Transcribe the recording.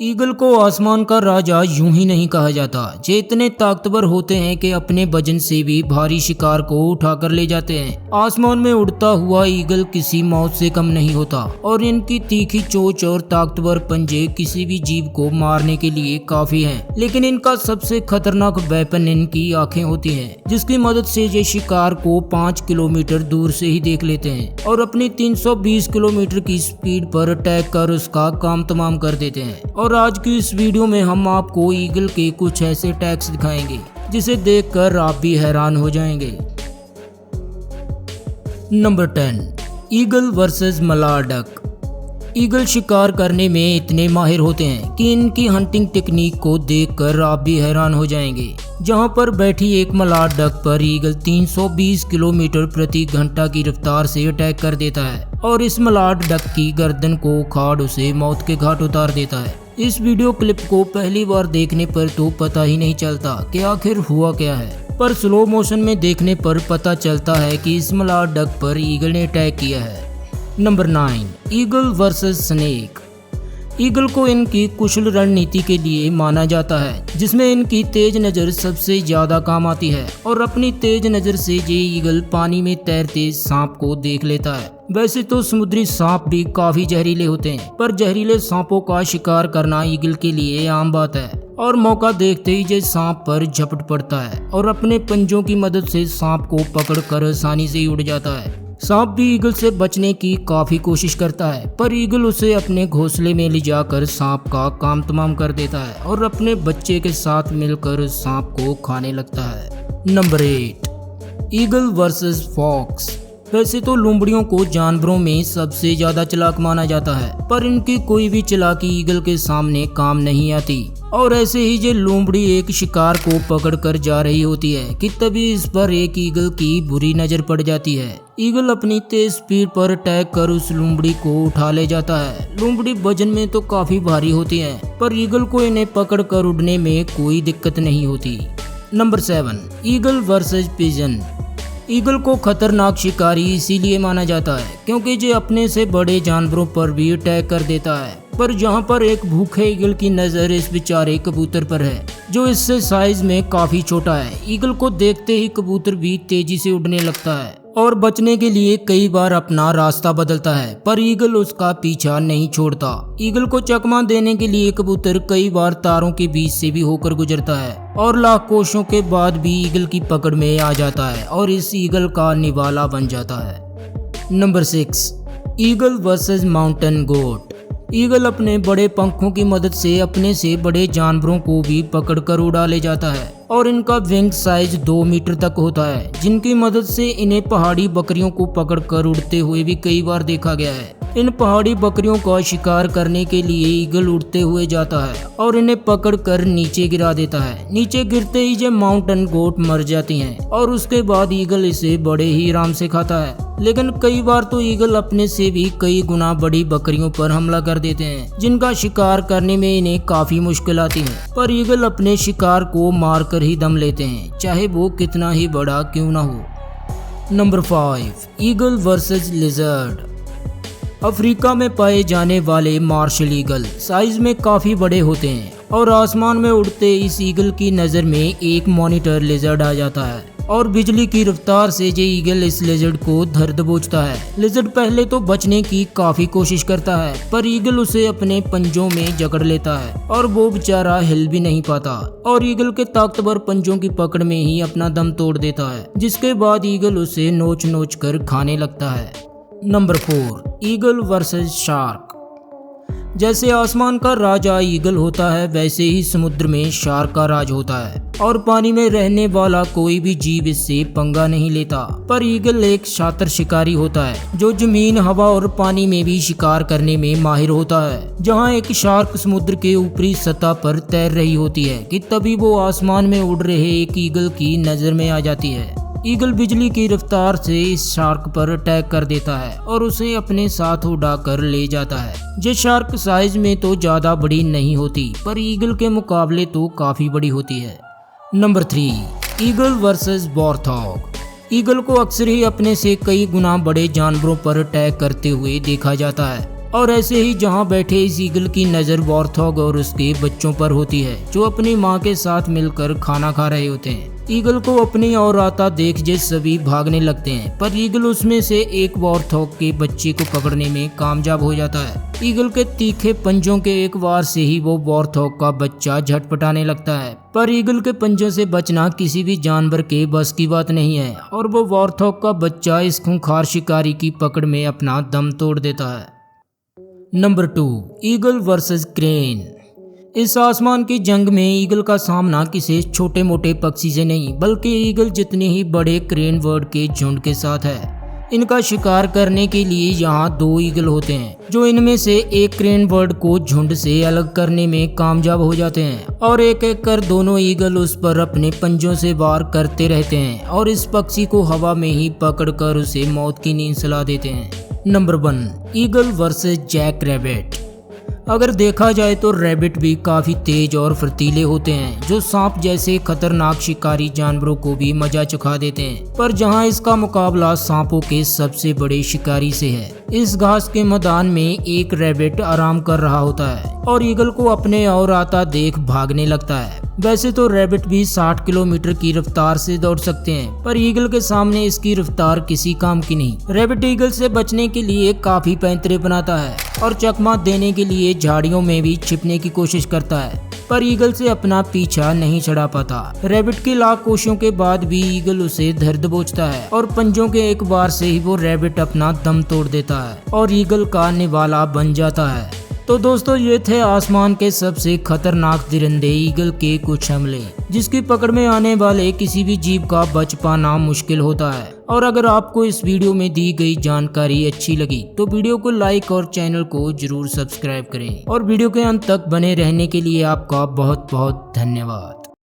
Eagle को आसमान का राजा यूं ही नहीं कहा जाता। ये इतने ताकतवर होते हैं कि अपने वजन से भी भारी शिकार को उठाकर ले जाते हैं। आसमान में उड़ता हुआ ईगल किसी मौत से कम नहीं होता और इनकी तीखी चोंच और ताकतवर पंजे किसी भी जीव को मारने के लिए काफी हैं। लेकिन इनका सबसे खतरनाक वेपन इनकी आंखें होती हैं, जिसकी मदद से ये शिकार को 5 किलोमीटर दूर से ही देख लेते हैं और अपनी 320 किलोमीटर की स्पीड पर अटैक कर उसका काम तमाम कर देते हैं। और आज की इस वीडियो में हम आपको ईगल के कुछ ऐसे अटैक्स दिखाएंगे जिसे देखकर आप भी हैरान हो जाएंगे। Number 10, eagle versus mallard duck. Eagle शिकार करने में इतने माहिर होते हैं कि इनकी हंटिंग टेक्निक को देखकर आप भी हैरान हो जाएंगे। जहां पर बैठी एक मलार डक पर ईगल 320 किलोमीटर प्रति घंटा की रफ्तार से अटैक कर देता है और इस मलार डक की गर्दन को उखाड़ उसे मौत के घाट उतार देता है। इस वीडियो क्लिप को पहली बार देखने पर तो पता ही नहीं चलता कि आखिर हुआ क्या है, पर स्लो मोशन में देखने पर पता चलता है कि इस मलार डक पर ईगल ने अटैक किया है। Number 9, eagle versus snake. Eagle को इनकी कुशल रणनीति के लिए माना जाता है, जिसमें इनकी तेज नज़र सबसे ज्यादा काम आती है और अपनी तेज नज़र से ये ईगल पानी में तैरते सांप को देख लेता है। वैसे तो समुद्री सांप भी काफी जहरीले होते हैं, पर जहरीले सांपों का शिकार करना ईगल के लिए आम बात है और मौका देखते ही ये सांप पर झपट पड़ता है और अपने पंजों की मदद से सांप को पकड़कर आसानी से उड़ जाता है। सांप भी ईगल से बचने की काफी कोशिश करता है, पर ईगल उसे अपने घोंसले में ले जाकर सांप का काम तमाम कर देता है और अपने बच्चे के साथ मिलकर सांप को खाने लगता है। Number 8, eagle versus fox. वैसे तो लोमड़ियों को जानवरों में सबसे ज्यादा चालाक माना जाता है, पर इनकी कोई भी चालाकी ईगल के सामने काम नहीं आती। और ऐसे ही ये लोमड़ी एक शिकार को पकड़कर जा रही होती है कि तभी इस पर एक ईगल की बुरी नजर पड़ जाती है। ईगल अपनी तेज स्पीड पर अटैक कर उस लोमड़ी को उठा ले जाता है। लोमड़ी वजन में तो काफी भारी होती है, पर ईगल को इन्हें पकड़कर उड़ने में कोई दिक्कत नहीं होती। Number 7, eagle versus pigeon. Eagle को खतरनाक शिकारी इसीलिए माना जाता है क्योंकि ये अपने से बड़े जानवरों पर भी अटैक कर देता है, पर जहां पर एक भूखे ईगल की नज़र इस बेचारे कबूतर पर है जो इससे साइज में काफी छोटा है। ईगल को देखते ही कबूतर भी तेजी से उड़ने लगता है और बचने के लिए कई बार अपना रास्ता बदलता है, पर ईगल उसका पीछा नहीं छोड़ता। ईगल को चकमा देने के लिए कबूतर कई बार तारों के बीच से भी होकर गुजरता है और लाख कोशिशों के बाद भी ईगल की पकड़ में आ जाता है और इस ईगल का निवाला बन जाता है। Number 6, eagle versus mountain goat. Eagle अपने बड़े पंखों की मदद से अपने से बड़े जानवरों को भी पकड़कर उड़ा ले जाता है और इनका विंग साइज 2 मीटर तक होता है, जिनकी मदद से इन्हें पहाड़ी बकरियों को पकड़कर उड़ते हुए भी कई बार देखा गया है। इन पहाड़ी बकरियों का शिकार करने के लिए ईगल उड़ते हुए जाता है और इन्हें पकड़कर नीचे गिरा देता है। नीचे गिरते ही ये माउंटेन गोट मर जाती हैं और उसके बाद ईगल इसे बड़े ही आराम से खाता है। लेकिन कई बार तो ईगल अपने से भी कई गुना बड़ी बकरियों पर हमला कर देते हैं, जिनका शिकार करने में इन्हें काफी मुश्किल आती है, पर ईगल अपने शिकार को मारकर ही दम लेते हैं, चाहे वो कितना ही बड़ा क्यों ना हो। Number 5, eagle versus lizard. Africa में पाए जाने वाले मार्शल ईगल साइज में काफी बड़े होते हैं और आसमान में उड़ते इस ईगल की नजर में एक मॉनिटर लिजर्ड आ जाता है और बिजली की रफ्तार से ये ईगल इस लिजर्ड को धर दबोचता है। लिजर्ड पहले तो बचने की काफी कोशिश करता है, पर ईगल उसे अपने पंजों में जकड़ लेता है और वो बेचारा हिल भी नहीं पाता और ईगल के ताकतवर पंजों की पकड़ में ही अपना दम तोड़ देता है, जिसके बाद ईगल उसे नोच नोच कर खाने लगता है। Number 4, eagle versus shark. जैसे आसमान का राजा ईगल होता है, वैसे ही समुद्र में शार्क का राज होता है और पानी में रहने वाला कोई भी जीव इससे पंगा नहीं लेता। पर ईगल एक शातिर शिकारी होता है जो जमीन, हवा और पानी में भी शिकार करने में माहिर होता है। जहां एक शार्क समुद्र के ऊपरी सतह पर तैर रही होती है कि तभी वो आसमान में उड़ रहे एक ईगल की नजर में आ जाती है। ईगल बिजली की रफ्तार से इस शार्क पर अटैक कर देता है और उसे अपने साथ उड़ाकर ले जाता है। ये शार्क साइज में तो ज्यादा बड़ी नहीं होती, पर ईगल के मुकाबले तो काफी बड़ी होती है। Number 3, eagle versus warthog. Eagle को अक्सर ही अपने से कई गुना बड़े जानवरों पर अटैक करते हुए देखा जाता है और ऐसे ही जहां बैठे इस ईगल की नज़र वॉर्थॉग और उसके बच्चों पर होती है जो अपनी मां के साथ मिलकर खाना खा रहे होते हैं। ईगल को अपनी और आता देख जे सभी भागने लगते हैं, पर ईगल उसमें से एक वॉर्थॉग के बच्चे को पकड़ने में कामयाब हो जाता है। ईगल के तीखे पंजों के एक वार से ही वो वॉर्थॉग का बच्चा झटपटाने लगता है, पर ईगल के पंजों से बचना किसी भी जानवर के बस की बात नहीं है और वो वॉर्थॉग का बच्चा इस खूंखार शिकारी की पकड़ में अपना दम तोड़ देता है। Number 2, eagle versus crane. इस आसमान की जंग में ईगल का सामना किसी छोटे मोटे पक्षी से नहीं बल्कि ईगल जितने ही बड़े क्रेन बर्ड के झुंड के साथ है। इनका शिकार करने के लिए यहाँ 2 ईगल होते हैं जो इनमें से एक क्रेन बर्ड को झुंड से अलग करने में कामयाब हो जाते हैं और एक एक कर दोनों ईगल उस पर अपने पंजों से वार करते रहते हैं और इस पक्षी को हवा में ही पकड़कर उसे मौत की नींद सुला देते हैं। Number 1, eagle versus jack rabbit. अगर देखा जाए तो रैबिट भी काफी तेज और फुर्तीले होते हैं जो सांप जैसे खतरनाक शिकारी जानवरों को भी मजा चखा देते हैं, पर जहां इसका मुकाबला सांपों के सबसे बड़े शिकारी से है। इस घास के मैदान में एक रैबिट आराम कर रहा होता है और ईगल को अपने और आता देख भागने लगता है। वैसे तो रैबिट भी 60 किलोमीटर की रफ्तार से दौड़ सकते हैं, पर ईगल के सामने इसकी रफ्तार किसी काम की नहीं। रैबिट ईगल से बचने के लिए काफी पैंतरे बनाता है और चकमा देने के लिए झाड़ियों में भी छिपने की कोशिश करता है, पर ईगल से अपना पीछा नहीं छुड़ा पाता। रैबिट की लाख कोशिशों के बाद भी ईगल उसे धर दबोचता है और पंजों के एक बार से ही वो रैबिट अपना दम तोड़ देता है और ईगल का निवाला बन जाता है। तो दोस्तों, ये थे आसमान के सबसे खतरनाक दरिंदे ईगल के कुछ हमले, जिसकी पकड़ में आने वाले किसी भी जीव का बच पाना मुश्किल होता है। और अगर आपको इस वीडियो में दी गई जानकारी अच्छी लगी तो वीडियो को लाइक और चैनल को जरूर सब्सक्राइब करें और वीडियो के अंत तक बने रहने के लिए आपका बहुत बहुत धन्यवाद।